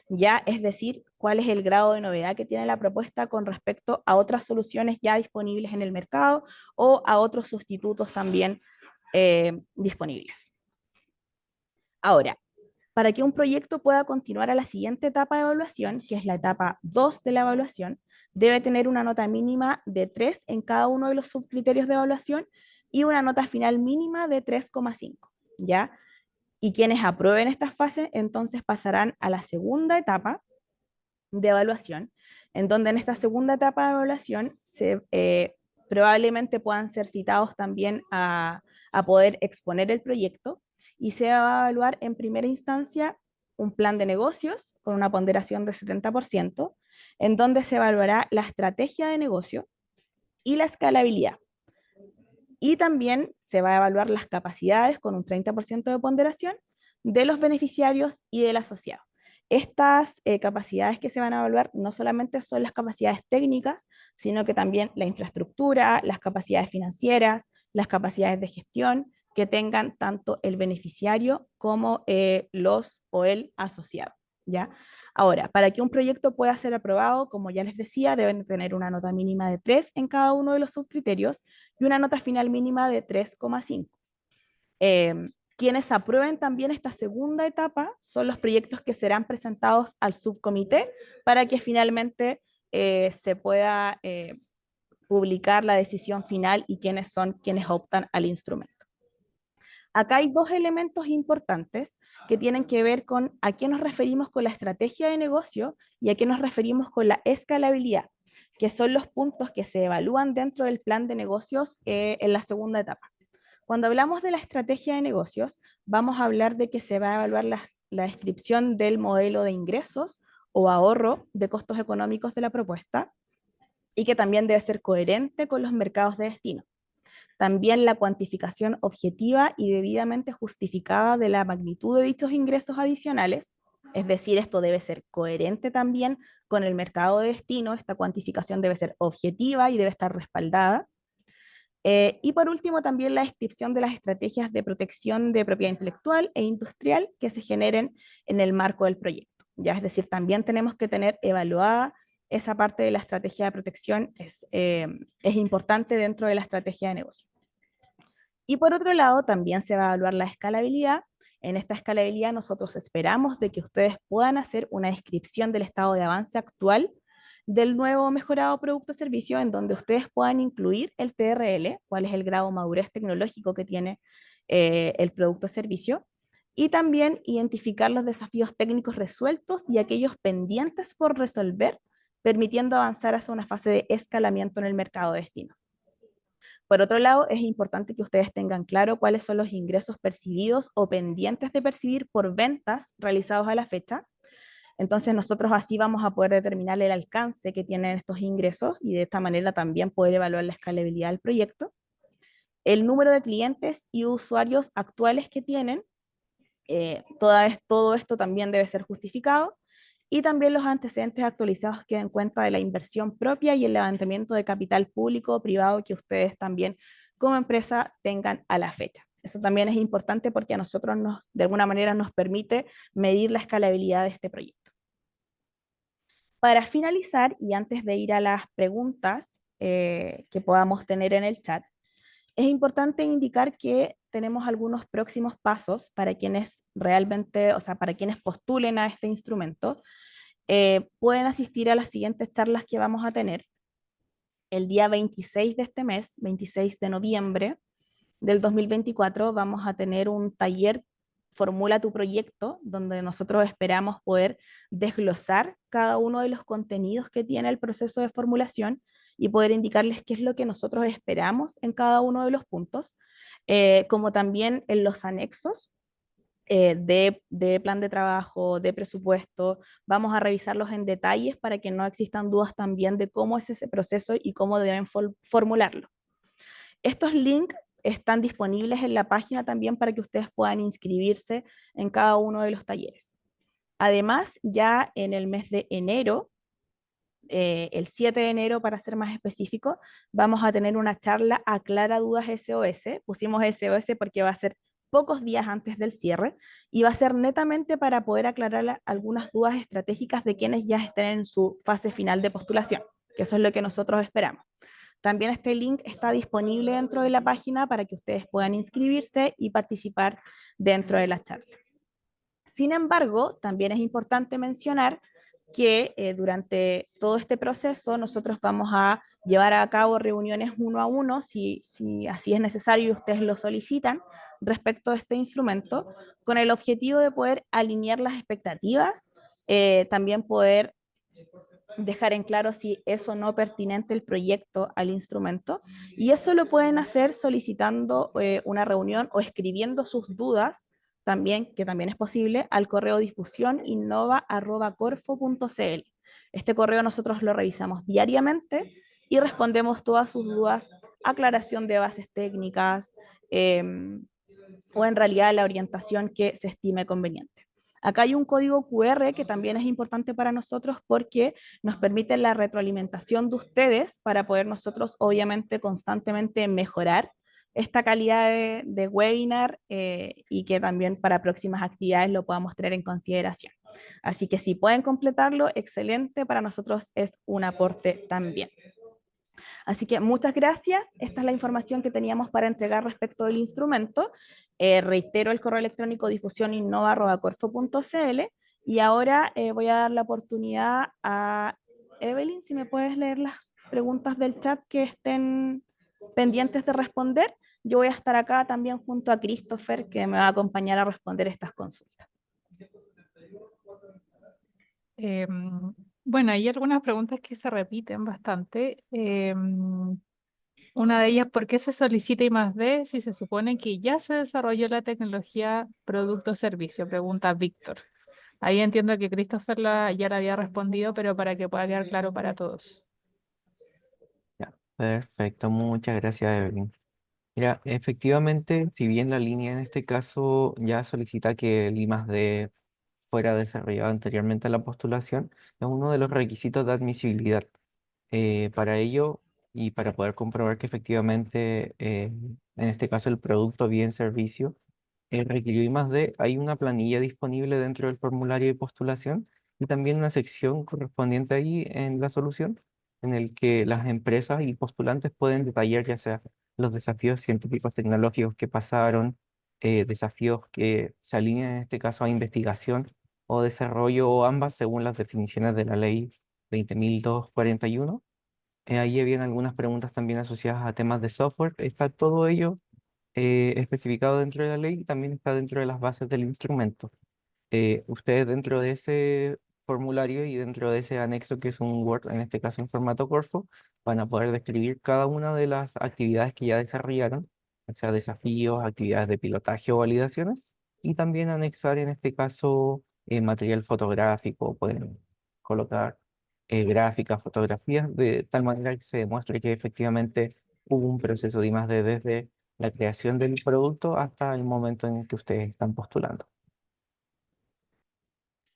Ya, es decir, cuál es el grado de novedad que tiene la propuesta con respecto a otras soluciones ya disponibles en el mercado o a otros sustitutos también disponibles. Ahora, para que un proyecto pueda continuar a la siguiente etapa de evaluación, que es la etapa 2 de la evaluación, debe tener una nota mínima de 3 en cada uno de los subcriterios de evaluación y una nota final mínima de 3,5, ¿ya? Y quienes aprueben estas fases entonces pasarán a la segunda etapa de evaluación, en donde en esta segunda etapa de evaluación probablemente puedan ser citados también a poder exponer el proyecto y se va a evaluar en primera instancia un plan de negocios con una ponderación de 70%, en donde se evaluará la estrategia de negocio y la escalabilidad. Y también se va a evaluar las capacidades con un 30% de ponderación de los beneficiarios y del asociado. Estas capacidades que se van a evaluar no solamente son las capacidades técnicas, sino que también la infraestructura, las capacidades financieras, las capacidades de gestión que tengan tanto el beneficiario como los o el asociado, ¿ya? Ahora, para que un proyecto pueda ser aprobado, como ya les decía, deben tener una nota mínima de 3 en cada uno de los subcriterios y una nota final mínima de 3,5. Quienes aprueben también esta segunda etapa son los proyectos que serán presentados al subcomité para que finalmente se pueda publicar la decisión final y quiénes son quienes optan al instrumento. Acá hay dos elementos importantes que tienen que ver con a qué nos referimos con la estrategia de negocio y a qué nos referimos con la escalabilidad, que son los puntos que se evalúan dentro del plan de negocios en la segunda etapa. Cuando hablamos de la estrategia de negocios, vamos a hablar de que se va a evaluar la descripción del modelo de ingresos o ahorro de costos económicos de la propuesta y que también debe ser coherente con los mercados de destino. También la cuantificación objetiva y debidamente justificada de la magnitud de dichos ingresos adicionales, es decir, esto debe ser coherente también con el mercado de destino, esta cuantificación debe ser objetiva y debe estar respaldada. Y por último, también la descripción de las estrategias de protección de propiedad intelectual e industrial que se generen en el marco del proyecto. Ya, es decir, también tenemos que tener evaluada esa parte de la estrategia de protección, es importante dentro de la estrategia de negocio. Y por otro lado, también se va a evaluar la escalabilidad. En esta escalabilidad nosotros esperamos de que ustedes puedan hacer una descripción del estado de avance actual del nuevo mejorado producto o servicio en donde ustedes puedan incluir el TRL, cuál es el grado de madurez tecnológico que tiene el producto o servicio, y también identificar los desafíos técnicos resueltos y aquellos pendientes por resolver, permitiendo avanzar hacia una fase de escalamiento en el mercado de destino. Por otro lado, es importante que ustedes tengan claro cuáles son los ingresos percibidos o pendientes de percibir por ventas realizados a la fecha. Entonces nosotros así vamos a poder determinar el alcance que tienen estos ingresos y de esta manera también poder evaluar la escalabilidad del proyecto. El número de clientes y usuarios actuales que tienen, todo esto también debe ser justificado. Y también los antecedentes actualizados que den cuenta de la inversión propia y el levantamiento de capital público o privado que ustedes también como empresa tengan a la fecha. Eso también es importante porque a nosotros de alguna manera nos permite medir la escalabilidad de este proyecto. Para finalizar, y antes de ir a las preguntas que podamos tener en el chat, es importante indicar que tenemos algunos próximos pasos para quienes realmente, o sea, para quienes postulen a este instrumento. Pueden asistir a las siguientes charlas que vamos a tener el día 26 de este mes, 26 de noviembre del 2024, vamos a tener un taller Formula tu proyecto, donde nosotros esperamos poder desglosar cada uno de los contenidos que tiene el proceso de formulación y poder indicarles qué es lo que nosotros esperamos en cada uno de los puntos, como también en los anexos de plan de trabajo, de presupuesto. Vamos a revisarlos en detalles para que no existan dudas también de cómo es ese proceso y cómo deben formularlo. Estos links están disponibles en la página también para que ustedes puedan inscribirse en cada uno de los talleres. Además, ya en el mes de enero, el 7 de enero para ser más específico, vamos a tener una charla Aclara Dudas SOS. Pusimos SOS porque va a ser pocos días antes del cierre y va a ser netamente para poder aclarar algunas dudas estratégicas de quienes ya estén en su fase final de postulación, que eso es lo que nosotros esperamos. También este link está disponible dentro de la página para que ustedes puedan inscribirse y participar dentro de la charla. Sin embargo, también es importante mencionar que durante todo este proceso nosotros vamos a llevar a cabo reuniones uno a uno, si así es necesario y ustedes lo solicitan, respecto a este instrumento, con el objetivo de poder alinear las expectativas, también poder dejar en claro si es o no pertinente el proyecto al instrumento, y eso lo pueden hacer solicitando una reunión o escribiendo sus dudas también, que también es posible, al correo difusión@corfo.cl. Este correo nosotros lo revisamos diariamente y respondemos todas sus dudas, aclaración de bases técnicas o en realidad la orientación que se estime conveniente. Acá hay un código QR que también es importante para nosotros porque nos permite la retroalimentación de ustedes para poder nosotros obviamente constantemente mejorar esta calidad de webinar y que también para próximas actividades lo podamos tener en consideración. Así que si pueden completarlo, excelente, para nosotros es un aporte también. Así que muchas gracias. Esta es la información que teníamos para entregar respecto del instrumento. Reitero el correo electrónico difusioninnova@corfo.cl y ahora voy a dar la oportunidad a Evelyn, si me puedes leer las preguntas del chat que estén pendientes de responder. Yo voy a estar acá también junto a Christopher, que me va a acompañar a responder estas consultas. Bueno, hay algunas preguntas que se repiten bastante. Una de ellas, ¿por qué se solicita I+D si se supone que ya se desarrolló la tecnología producto o servicio? Pregunta Víctor. Ahí entiendo que Christopher ya la había respondido, pero para que pueda quedar claro para todos. Ya, perfecto, muchas gracias, Evelyn. Mira, efectivamente, si bien la línea en este caso ya solicita que el I+D fuera desarrollado anteriormente a la postulación, es uno de los requisitos de admisibilidad. Para ello y para poder comprobar que efectivamente, en este caso, el producto bien servicio requirió I+D, hay una planilla disponible dentro del formulario de postulación y también una sección correspondiente ahí en la solución, en el que las empresas y postulantes pueden detallar ya sea los desafíos científicos tecnológicos que pasaron, desafíos que se alinean en este caso a investigación o desarrollo o ambas según las definiciones de la ley 20.241. Ahí habían algunas preguntas también asociadas a temas de software. Está todo ello especificado dentro de la ley y también está dentro de las bases del instrumento. Ustedes dentro de ese formulario y dentro de ese anexo que es un Word, en este caso en formato Corfo, van a poder describir cada una de las actividades que ya desarrollaron, o sea, desafíos, actividades de pilotaje o validaciones, y también anexar en este caso material fotográfico, pueden colocar gráficas, fotografías, de tal manera que se demuestre que efectivamente hubo un proceso de I+D desde la creación del producto hasta el momento en que ustedes están postulando.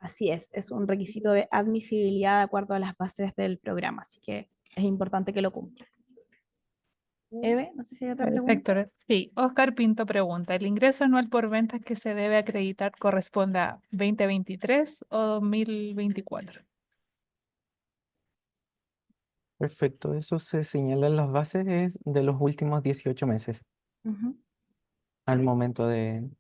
Así es un requisito de admisibilidad de acuerdo a las bases del programa, así que es importante que lo cumpla. Eve, no sé si hay otra pregunta. Perfecto. Sí, Oscar Pinto pregunta, ¿el ingreso anual por ventas que se debe acreditar corresponde a 2023 o 2024? Perfecto, eso se señala en las bases es de los últimos 18 meses Ujú. al momento de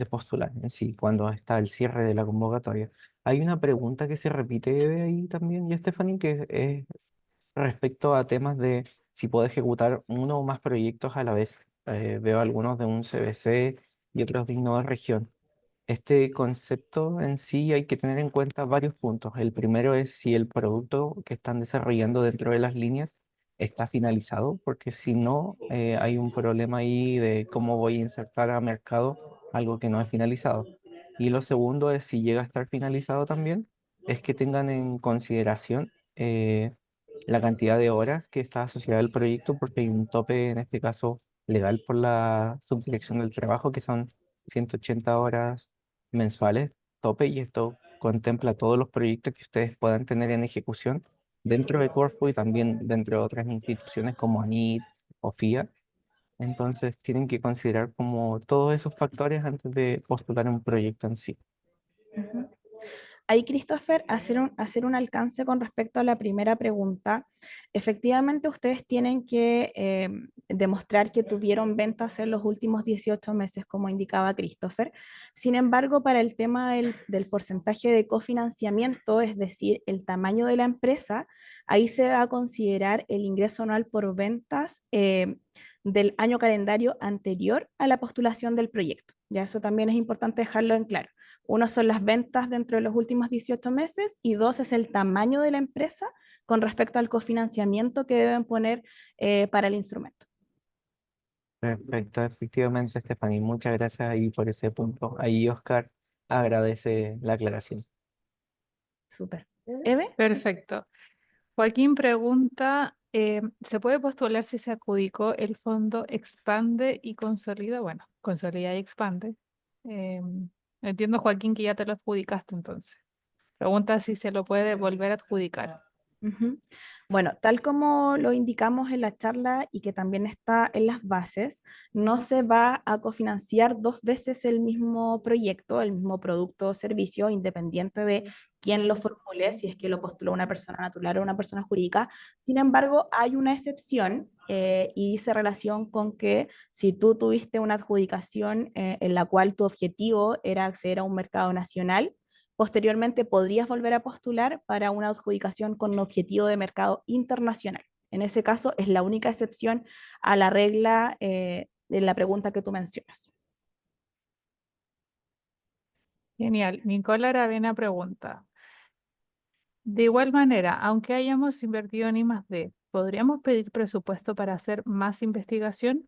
postular, en sí, cuando está el cierre de la convocatoria. Hay una pregunta que se repite ahí también, y Stephanie, que es respecto a temas de si puedo ejecutar uno o más proyectos a la vez. Veo algunos de un CBC y otros de Innova Región. Este concepto en sí hay que tener en cuenta varios puntos. El primero es si el producto que están desarrollando dentro de las líneas está finalizado, porque si no, hay un problema ahí de cómo voy a insertar a mercado algo que no es finalizado. Y lo segundo es si llega a estar finalizado también, es que tengan en consideración la cantidad de horas que está asociada al proyecto, porque hay un tope, en este caso, legal por la Subdirección del Trabajo, que son 180 horas mensuales tope, y esto contempla todos los proyectos que ustedes puedan tener en ejecución dentro de Corfo y también dentro de otras instituciones como ANIT o FIA. Entonces tienen que considerar como todos esos factores antes de postular un proyecto en sí. Ujú. Ahí, Christopher, hacer un alcance con respecto a la primera pregunta. Efectivamente, ustedes tienen que demostrar que tuvieron ventas en los últimos 18 meses, como indicaba Christopher. Sin embargo, para el tema del porcentaje de cofinanciamiento, es decir, el tamaño de la empresa, ahí se va a considerar el ingreso anual por ventas del año calendario anterior a la postulación del proyecto. Ya eso también es importante dejarlo en claro. Uno son las ventas dentro de los últimos 18 meses y dos es el tamaño de la empresa con respecto al cofinanciamiento que deben poner para el instrumento. Perfecto, efectivamente, Stephanie, muchas gracias ahí por ese punto. Ahí Oscar agradece la aclaración. Súper. Eve, Perfecto. Joaquín pregunta, ¿se puede postular si se adjudicó el fondo Expande y Consolida? Bueno, Consolida y Expande. Entiendo, Joaquín, que ya te lo adjudicaste entonces. Pregunta si se lo puede volver a adjudicar. Ujú. Bueno, tal como lo indicamos en la charla y que también está en las bases, no se va a cofinanciar dos veces el mismo proyecto, el mismo producto o servicio, independiente de quién lo formule, si es que lo postuló una persona natural o una persona jurídica. Sin embargo, hay una excepción y dice relación con que si tú tuviste una adjudicación en la cual tu objetivo era acceder a un mercado nacional, posteriormente podrías volver a postular para una adjudicación con objetivo de mercado internacional. En ese caso, es la única excepción a la regla de la pregunta que tú mencionas. Genial. Nicola Aravena pregunta, de igual manera, aunque hayamos invertido en I+D, ¿podríamos pedir presupuesto para hacer más investigación?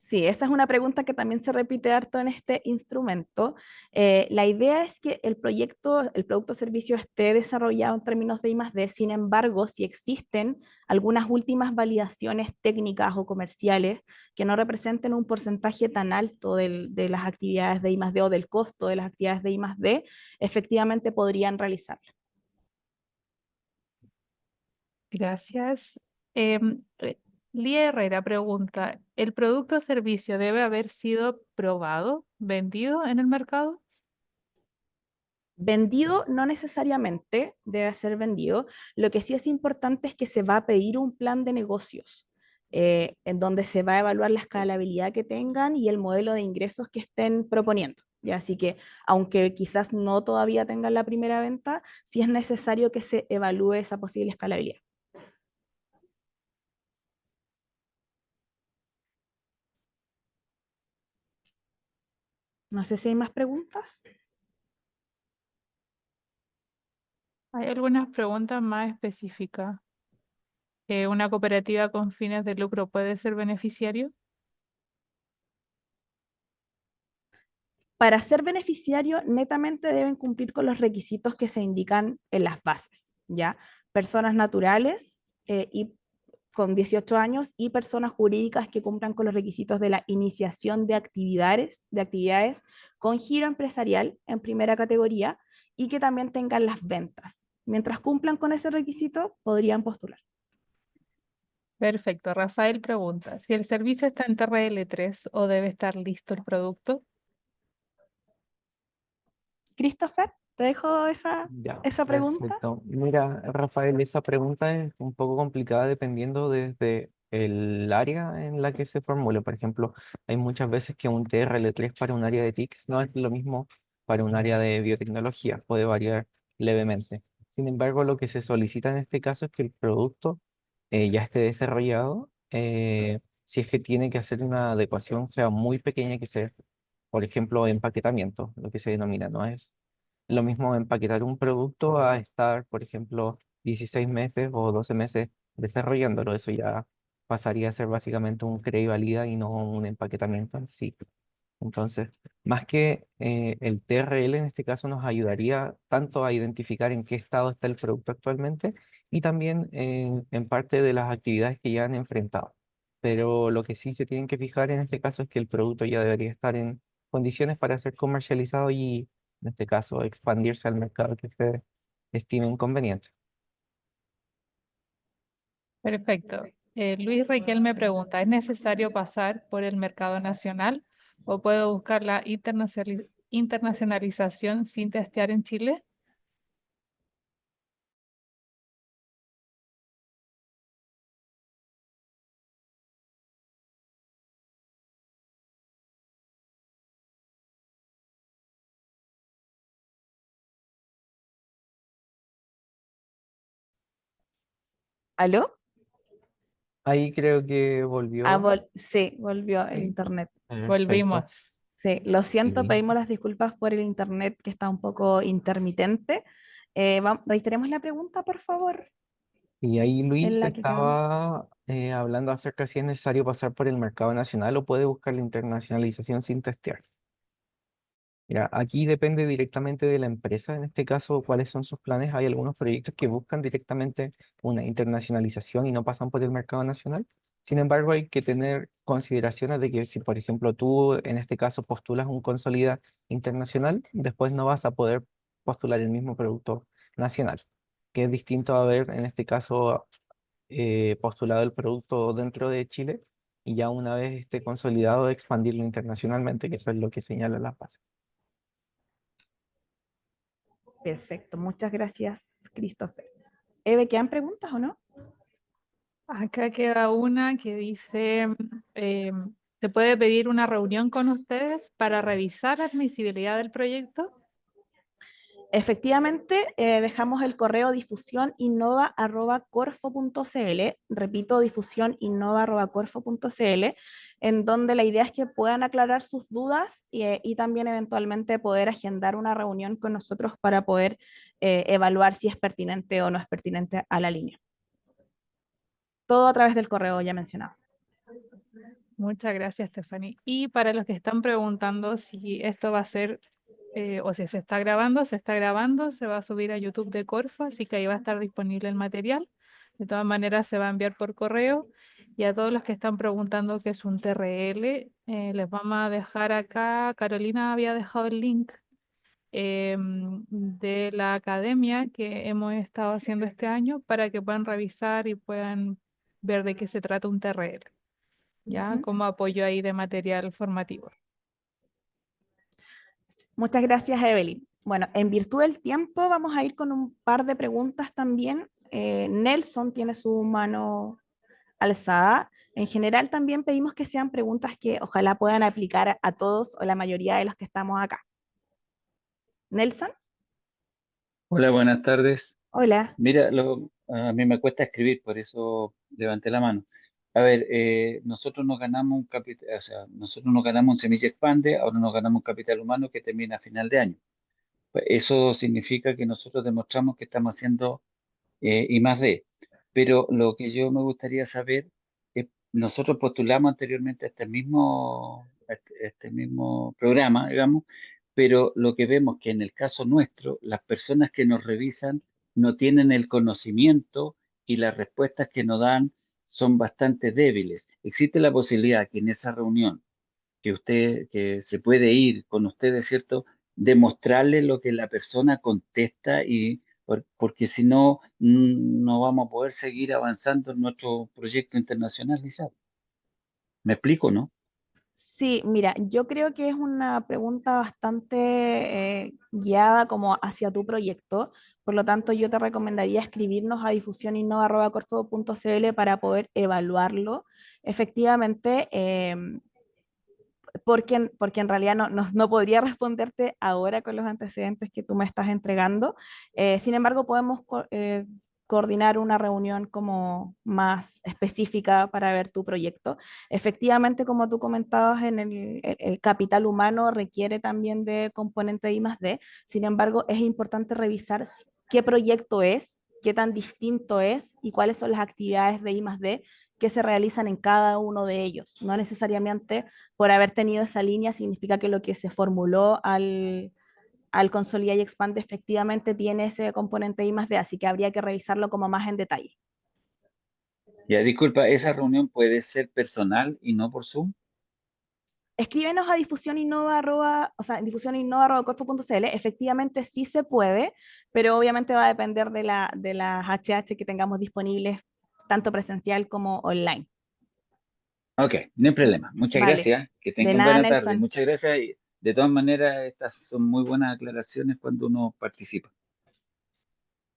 Sí, esa es una pregunta que también se repite harto en este instrumento. La idea es que el proyecto, el producto o servicio esté desarrollado en términos de I+D. Sin embargo, si existen algunas últimas validaciones técnicas o comerciales que no representen un porcentaje tan alto de las actividades de I+D o del costo de las actividades de I+D, efectivamente podrían realizarlo. Gracias. Em, eh, Lía Herrera pregunta, ¿el producto o servicio debe haber sido probado, vendido en el mercado? Vendido no necesariamente debe ser vendido. Lo que sí es importante es que se va a pedir un plan de negocios en donde se va a evaluar la escalabilidad que tengan y el modelo de ingresos que estén proponiendo. ¿Ya? Así que, aunque quizás no todavía tengan la primera venta, sí es necesario que se evalúe esa posible escalabilidad. No sé si hay más preguntas. Hay algunas preguntas más específicas. ¿Una cooperativa con fines de lucro puede ser beneficiario? Para ser beneficiario, netamente deben cumplir con los requisitos que se indican en las bases, ¿ya? Personas naturales y con 18 años y personas jurídicas que cumplan con los requisitos de la iniciación de actividades con giro empresarial en primera categoría y que también tengan las ventas. Mientras cumplan con ese requisito, podrían postular. Perfecto. Rafael pregunta, ¿si el servicio está en TRL3 o debe estar listo el producto? Christopher, te dejo Ya, esa pregunta. perfecto. Mira, Rafael, esa pregunta es un poco complicada dependiendo desde el área en la que se formule. Por ejemplo, hay muchas veces que un TRL3 para un área de TICS no es lo mismo para un área de biotecnología, puede variar levemente. Sin embargo, lo que se solicita en este caso es que el producto ya esté desarrollado. Si es que tiene que hacer una adecuación, sea muy pequeña que sea, por ejemplo, empaquetamiento, lo que se denomina, ¿no? Es lo mismo empaquetar un producto a estar, por ejemplo, 16 meses o 12 meses desarrollándolo. Eso ya pasaría a ser básicamente un crea y valida y no un empaquetamiento en sí. Entonces, más que el TRL en este caso nos ayudaría tanto a identificar en qué estado está el producto actualmente y también en parte de las actividades que ya han enfrentado. Pero lo que sí se tienen que fijar en este caso es que el producto ya debería estar en condiciones para ser comercializado y, en este caso, expandirse al mercado que ustedes estimen conveniente. Perfecto. Luis Raquel me pregunta, ¿es necesario pasar por el mercado nacional o puedo buscar la internacionalización sin testear en Chile? ¿Aló? Ahí creo que volvió. Sí, volvió el Sí, internet. perfecto. Volvimos. Sí, lo siento, Sí. pedimos las disculpas por el internet que está un poco intermitente. Reiteremos la pregunta, por favor, Y ahí en Luis la que quedamos. estaba hablando acerca de si es necesario pasar por el mercado nacional o puede buscar la internacionalización sin testear. Mira, aquí depende directamente de la empresa, en este caso, cuáles son sus planes. Hay algunos proyectos que buscan directamente una internacionalización y no pasan por el mercado nacional. Sin embargo, hay que tener consideraciones de que si, por ejemplo, tú en este caso postulas un Consolida internacional, después no vas a poder postular el mismo producto nacional. que es distinto a haber, en este caso, postulado el producto dentro de Chile y ya una vez esté consolidado, expandirlo internacionalmente, que eso es lo que señala la base. Perfecto, muchas gracias, Christopher. Eve, ¿quedan preguntas o no? Acá queda una que dice, ¿se puede pedir una reunión con ustedes para revisar la admisibilidad del proyecto? Efectivamente, dejamos el correo difusioninnova@corfo.cl, repito, difusioninnova@corfo.cl, en donde la idea es que puedan aclarar sus dudas y también eventualmente poder agendar una reunión con nosotros para poder evaluar si es pertinente o no es pertinente a la línea. Todo a través del correo ya mencionado. Muchas gracias, Stephanie. Y para los que están preguntando si esto va a ser o si se está grabando, se va a subir a YouTube de Corfo, así que ahí va a estar disponible el material. De todas maneras, se va a enviar por correo. Y a todos los que están preguntando qué es un TRL, les vamos a dejar acá, Carolina había dejado el link de la academia que hemos estado haciendo este año para que puedan revisar y puedan ver de qué se trata un TRL, ya como apoyo ahí de material formativo. Muchas gracias, Evelyn. Bueno, en virtud del tiempo vamos a ir con un par de preguntas también. Nelson tiene su mano alzada. En general también pedimos que sean preguntas que ojalá puedan aplicar a todos o la mayoría de los que estamos acá. Nelson, Hola, buenas tardes. hola. Mira, a mí me cuesta escribir, por eso levanté la mano. A ver, nosotros nos ganamos un capital, o sea, nosotros nos ganamos un Semilla Expande, ahora nos ganamos un capital humano que termina a final de año. Pues eso significa que nosotros demostramos que estamos haciendo I más D. Pero lo que yo me gustaría saber es, nosotros postulamos anteriormente a este mismo programa, digamos, pero lo que vemos que en el caso nuestro, las personas que nos revisan no tienen el conocimiento y las respuestas que nos dan son bastante débiles. Existe la posibilidad que en esa reunión que se puede ir con ustedes, ¿cierto? Demostrarle lo que la persona contesta y porque si no, no vamos a poder seguir avanzando en nuestro proyecto internacional, Lisa. ¿Me explico, no? Sí, mira, yo creo que es una pregunta bastante guiada como hacia tu proyecto. Por lo tanto, yo te recomendaría escribirnos a difusioninnova@corfo.cl para poder evaluarlo. Efectivamente, porque en realidad no podría responderte ahora con los antecedentes que tú me estás entregando. Sin embargo, podemos coordinar una reunión como más específica para ver tu proyecto. Efectivamente, como tú comentabas, el capital humano requiere también de componente de I+D. Sin embargo, es importante revisar qué proyecto es, qué tan distinto es y cuáles son las actividades de I+D que se realizan en cada uno de ellos. No necesariamente por haber tenido esa línea significa que lo que se formuló al consolidar y expande efectivamente tiene ese componente I+D, así que habría que revisarlo como más en detalle. Ya, disculpa, ¿esa reunión puede ser personal y no por Zoom? Escríbenos a difusioninnova@corfo.cl. Efectivamente sí se puede, pero obviamente va a depender de las HH que tengamos disponibles, tanto presencial como online. Ok, no hay problema. Muchas Vale. gracias. Que De tengan nada, buena tarde. Nelson. Muchas gracias. Y de todas maneras, estas son muy buenas aclaraciones cuando uno participa.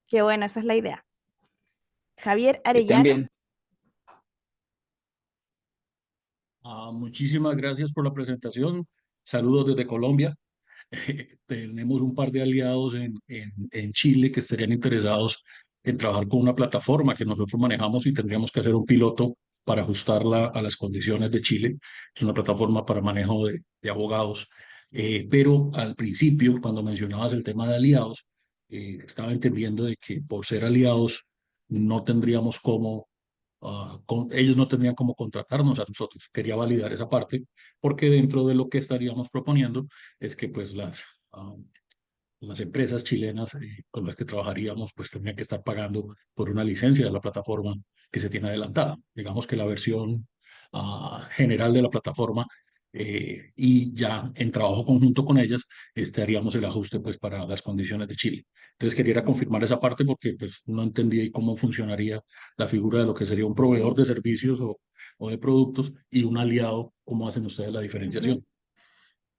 Qué bueno, esa es la idea. Javier Que estén Arellano. bien. Muchísimas gracias por la presentación. Saludos desde Colombia. Tenemos un par de aliados en Chile que estarían interesados en trabajar con una plataforma que nosotros manejamos y tendríamos que hacer un piloto para ajustarla a las condiciones de Chile. Es una plataforma para manejo de abogados. Pero al principio, cuando mencionabas el tema de aliados, estaba entendiendo de que por ser aliados no tendríamos cómo ellos no tendrían como contratarnos a nosotros. Quería validar esa parte, porque dentro de lo que estaríamos proponiendo es que pues las empresas chilenas con las que trabajaríamos pues tendrían que estar pagando por una licencia de la plataforma que se tiene adelantada. Digamos que la versión general de la plataforma y ya en trabajo conjunto con ellas haríamos el ajuste pues para las condiciones de Chile. Entonces quería confirmar esa parte porque pues no entendía cómo funcionaría la figura de lo que sería un proveedor de servicios o de productos y un aliado, cómo hacen ustedes la diferenciación.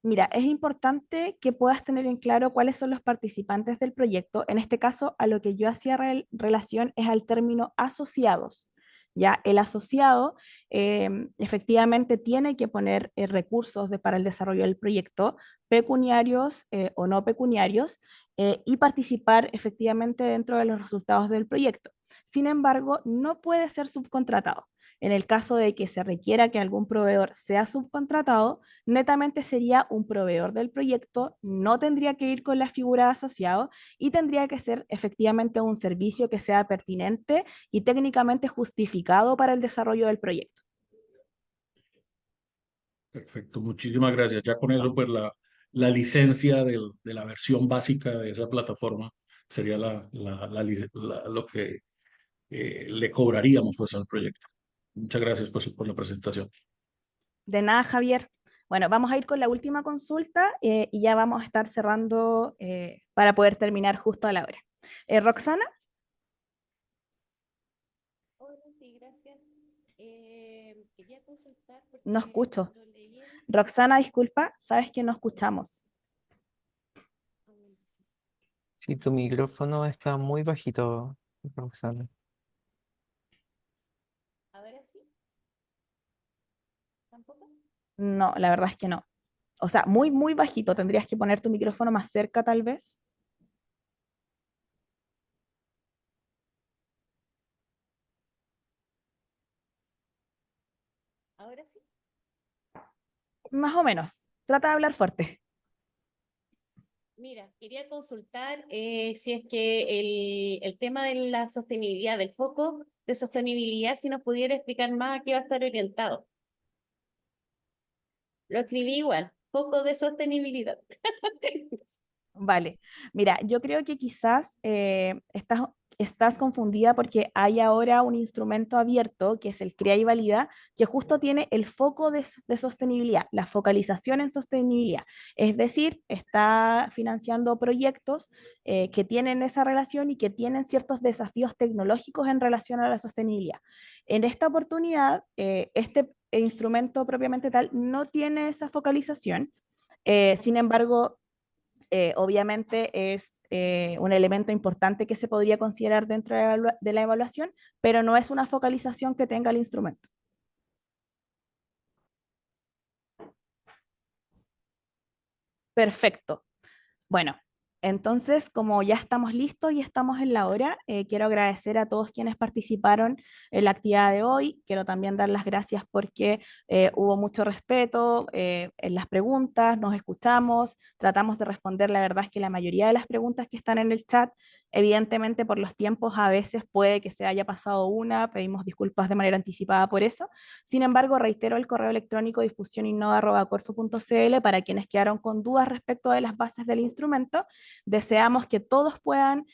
Mira, es importante que puedas tener en claro cuáles son los participantes del proyecto. En este caso, a lo que yo hacía relación es al término asociados. Ya el asociado efectivamente tiene que poner recursos para el desarrollo del proyecto, pecuniarios o no pecuniarios, y participar efectivamente dentro de los resultados del proyecto. Sin embargo, no puede ser subcontratado. En el caso de que se requiera que algún proveedor sea subcontratado, netamente sería un proveedor del proyecto, no tendría que ir con la figura de asociado y tendría que ser efectivamente un servicio que sea pertinente y técnicamente justificado para el desarrollo del proyecto. Perfecto, muchísimas gracias. Ya con eso, pues la licencia de la versión básica de esa plataforma sería lo que le cobraríamos pues al proyecto. Muchas gracias pues, por la presentación. De nada, Javier. Bueno, vamos a ir con la última consulta y ya vamos a estar cerrando para poder terminar justo a la hora. Roxana. Hola, sí, gracias. Quería consultar No porque escucho. lo leí en... Roxana, disculpa, sabes que no escuchamos. Sí, tu micrófono está muy bajito, Roxana. Ahora sí, tampoco. No, la verdad es que no. O sea, muy, muy bajito. Tendrías que poner tu micrófono más cerca, tal vez. Ahora sí. Más o menos. Trata de hablar fuerte. Mira, quería consultar si es que el tema de la sostenibilidad, del foco de sostenibilidad, si nos pudiera explicar más a qué va a estar orientado. Lo escribí igual, foco de sostenibilidad. Vale, mira, yo creo que quizás estás confundida porque hay ahora un instrumento abierto que es el CREA y Valida, que justo tiene el foco de sostenibilidad, la focalización en sostenibilidad. Es decir, está financiando proyectos que tienen esa relación y que tienen ciertos desafíos tecnológicos en relación a la sostenibilidad. En esta oportunidad, este instrumento propiamente tal no tiene esa focalización. Sin embargo, obviamente es un elemento importante que se podría considerar dentro de la evaluación, pero no es una focalización que tenga el instrumento. Perfecto. Bueno, entonces, como ya estamos listos y estamos en la hora, quiero agradecer a todos quienes participaron en la actividad de hoy. Quiero también dar las gracias porque hubo mucho respeto en las preguntas, nos escuchamos, tratamos de responder. La verdad es que la mayoría de las preguntas que están en el chat, evidentemente por los tiempos a veces puede que se haya pasado una, pedimos disculpas de manera anticipada por eso. Sin embargo, reitero el correo electrónico difusioninnova@corfo.cl para quienes quedaron con dudas respecto de las bases del instrumento. Deseamos que todos puedan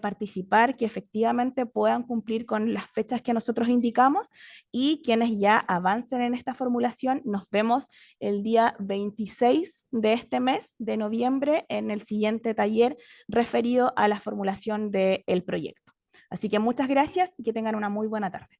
participar, que efectivamente puedan cumplir con las fechas que nosotros indicamos y quienes ya avancen en esta formulación, nos vemos el día 26 de este mes de noviembre en el siguiente taller referido a la formulación del proyecto. Así que muchas gracias y que tengan una muy buena tarde.